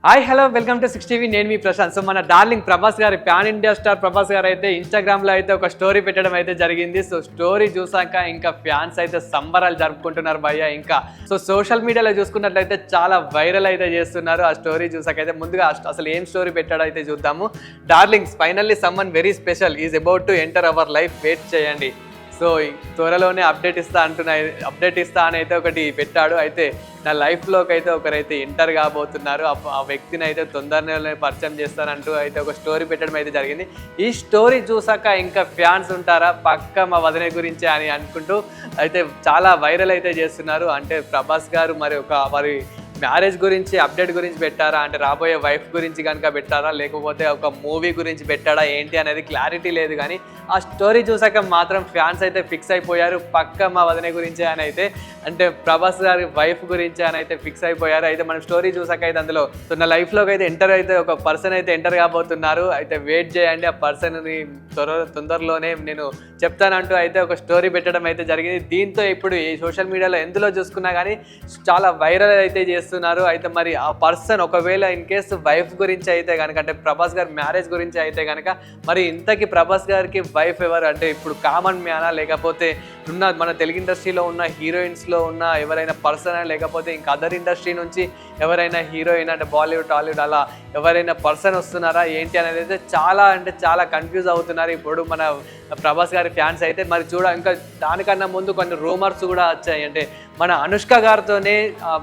Hi hello welcome to 6TV. నేను మీ Prashanth. So మన darling Prabhas గారి ప్యాన్ ఇండియా స్టార్ ప్రభాస్ గారు అయితే ఇన్స్టాగ్రామ్లో అయితే ఒక స్టోరీ పెట్టడం అయితే జరిగింది. సో స్టోరీ చూసాక ఇంకా ఫ్యాన్స్ అయితే సంబరాలు జరుపుకుంటున్నారు భయ్య. ఇంకా సో సోషల్ మీడియాలో చూసుకున్నట్లయితే చాలా వైరల్ అయితే చేస్తున్నారు. ఆ స్టోరీ చూసాక అయితే ముందుగా అసలు ఏం స్టోరీ పెట్టాడో అయితే చూద్దాము. Darlings, finally someone very special is about to enter our life, wait చేయండి. సో త్వరలోనే అప్డేట్ ఇస్తా అని అయితే ఒకటి పెట్టాడు. అయితే నా లైఫ్లోకి అయితే ఒకరైతే ఎంటర్ కాబోతున్నారు. ఆ వ్యక్తిని అయితే తొందరలోనే పరిచయం చేస్తానంటూ అయితే ఒక స్టోరీ పెట్టడం అయితే జరిగింది. ఈ స్టోరీ చూసాక ఇంకా ఫ్యాన్స్ ఉంటారా పక్క మా వదిన గురించి అని అనుకుంటూ అయితే చాలా వైరల్ అయితే చేస్తున్నారు. అంటే ప్రభాస్ గారు వారి మ్యారేజ్ గురించి అప్డేట్ గురించి పెట్టారా, అంటే రాబోయే వైఫ్ గురించి కనుక పెట్టారా, లేకపోతే ఒక మూవీ గురించి పెట్టాడా ఏంటి అనేది క్లారిటీ లేదు. కానీ ఆ స్టోరీ చూసాక మాత్రం ఫ్యాన్స్ అయితే ఫిక్స్ అయిపోయారు. పక్క మా వదిన గురించి అని అయితే, అంటే ప్రభాస్ గారి వైఫ్ గురించి అని అయితే ఫిక్స్ అయిపోయారు. అయితే మనం స్టోరీ చూసాక అయితే అందులో నా లైఫ్లోకి అయితే ఒక పర్సన్ అయితే ఎంటర్ కాబోతున్నారు. అయితే వెయిట్ చేయండి, ఆ పర్సన్ని తొందరలోనే నేను చెప్తానంటూ అయితే ఒక స్టోరీ పెట్టడం అయితే జరిగింది. దీంతో ఇప్పుడు ఈ సోషల్ మీడియాలో ఎందులో చూసుకున్నా కానీ చాలా వైరల్ అయితే చేస్తున్నారు. అయితే మరి ఆ పర్సన్ ఒకవేళ ఇన్ కేసు వైఫ్ గురించి అయితే కనుక, అంటే ప్రభాస్ గారి మ్యారేజ్ గురించి అయితే కనుక, మరి ఇంతకీ ప్రభాస్ గారికి వైఫ్ ఎవరు, అంటే ఇప్పుడు కామన్ మ్యానా, లేకపోతే మన తెలుగు ఇండస్ట్రీలో ఉన్న హీరోయిన్స్లో ఉన్న ఎవరైనా పర్సన్, లేకపోతే ఇంకా అదర్ ఇండస్ట్రీ నుంచి ఎవరైనా హీరోయిన్, అంటే బాలీవుడ్ టాలీవుడ్ అలా ఎవరైనా పర్సన్ వస్తున్నారా ఏంటి అనేది అయితే చాలా కన్ఫ్యూజ్ అవుతున్నారు ఇప్పుడు మన ప్రభాస్ గారి ఫ్యాన్స్ అయితే. మరి ఇంకా దానికన్నా ముందు కొన్ని రూమర్స్ కూడా వచ్చాయి. అంటే మన అనుష్క గారితోనే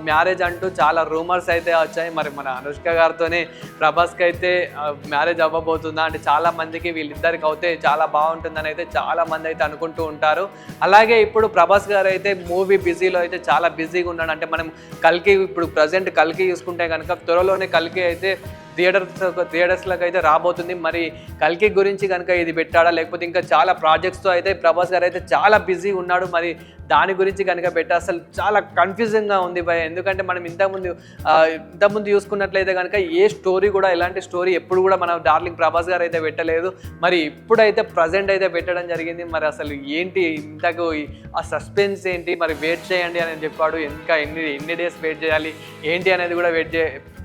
మ్యారేజ్ అంటూ చాలా రూమర్స్ అయితే వచ్చాయి. మరి మన అనుష్క గారితోనే ప్రభాస్కి అయితే మ్యారేజ్ అవ్వబోతుందా, అంటే చాలా మందికి వీళ్ళిద్దరికి అయితే చాలా బాగుంటుందని అయితే చాలా మంది అయితే అనుకుంటూ ఉంటారు. అలాగే ఇప్పుడు ప్రభాస్ గారు అయితే మూవీ బిజీలో అయితే చాలా బిజీగా ఉన్నాడు. అంటే మనం కల్కి, ఇప్పుడు ప్రజెంట్ కల్కి చూసుకుంటే కనుక త్వరలోనే కల్కి అయితే థియేటర్స్లోకి అయితే రాబోతుంది. మరి కల్కి గురించి కనుక ఇది పెట్టాడా, లేకపోతే ఇంకా చాలా ప్రాజెక్ట్స్తో అయితే ప్రభాస్ గారు అయితే చాలా బిజీ ఉన్నాడు. మరి దాని గురించి కనుక పెట్టా అసలు చాలా కన్ఫ్యూజింగ్గా ఉంది భయ. ఎందుకంటే మనం ఇంతకుముందు చూసుకున్నట్లయితే కనుక ఏ స్టోరీ కూడా, ఎలాంటి స్టోరీ ఎప్పుడు కూడా మన డార్లింగ్ ప్రభాస్ గారు అయితే పెట్టలేదు. మరి ఇప్పుడైతే ప్రజెంట్ అయితే పెట్టడం జరిగింది. మరి అసలు ఏంటి ఇంతకు ఆ సస్పెన్స్ ఏంటి, మరి వెయిట్ చేయండి అని చెప్పాడు. ఇంకా ఎన్ని డేస్ వెయిట్ చేయాలి ఏంటి అనేది కూడా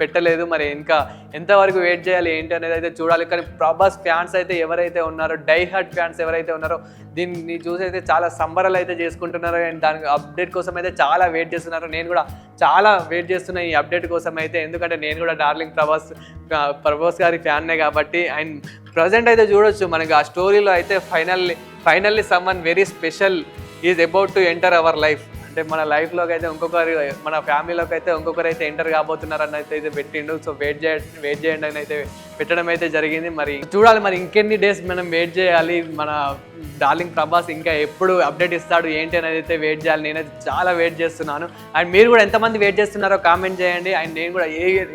పెట్టలేదు. మరి ఇంకా ఎంతవరకు వెయిట్ చేయాలి ఏంటి అనేది అయితే చూడాలి. కానీ ప్రభాస్ ఫ్యాన్స్ అయితే ఎవరైతే ఉన్నారో, డై హార్ట్ ఫ్యాన్స్ ఎవరైతే ఉన్నారో, దీన్ని చూసి అయితే చాలా సంబరాలు అయితే చేసుకుంటున్నారు. అండ్ దానికి అప్డేట్ కోసం అయితే చాలా వెయిట్ చేస్తున్నారు. నేను కూడా చాలా వెయిట్ చేస్తున్నా ఈ అప్డేట్ కోసం అయితే. ఎందుకంటే నేను కూడా డార్లింగ్ ప్రభాస్ గారి ఫ్యాన్నే కాబట్టి. అండ్ ప్రజెంట్ అయితే చూడొచ్చు మనకి ఆ స్టోరీలో అయితే finally someone very special is about to enter our life. అంటే మన లైఫ్లోకి అయితే మన ఫ్యామిలీలోకి అయితే ఇంకొకరైతే ఎంటర్ కాబోతున్నారు అని అయితే పెట్టిండు. సో వెయిట్ చేయండి అని అయితే పెట్టడం అయితే జరిగింది. మరి చూడాలి మరి ఇంకెన్ని డేస్ మనం వెయిట్ చేయాలి, మన డార్లింగ్ ప్రభాస్ ఇంకా ఎప్పుడు అప్డేట్ ఇస్తాడు ఏంటి అనేది అయితే వెయిట్ చేయాలి. నేనైతే చాలా వెయిట్ చేస్తున్నాను. అండ్ మీరు కూడా ఎంతమంది వెయిట్ చేస్తున్నారో కామెంట్ చేయండి. అండ్ నేను కూడా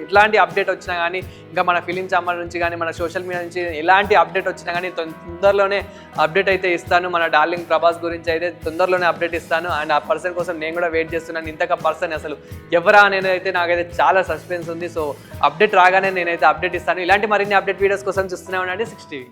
ఎట్లాంటి అప్డేట్ వచ్చినా కానీ, ఇంకా మన ఫిలిం ఛాంబర్ నుంచి కానీ, మన సోషల్ మీడియా నుంచి ఎలాంటి అప్డేట్ వచ్చినా కానీ తొందరలోనే అప్డేట్ అయితే ఇస్తాను. మన డార్లింగ్ ప్రభాస్ గురించి అయితే తొందరలోనే అప్డేట్ ఇస్తాను. అండ్ ఆ పర్సన్ కోసం నేను కూడా వెయిట్ చేస్తున్నాను. ఇంతక పర్సన్ అసలు ఎవరా అనేది అయితే నాకైతే చాలా సస్పెన్స్ ఉంది. సో అప్డేట్ రాగానే నేనైతే అప్డేట్ ఇస్తాను. ఇలాంటి మరిన్ని అప్డేట్ వీడియోస్ కోసం చూస్తూనే ఉండండి 6TV.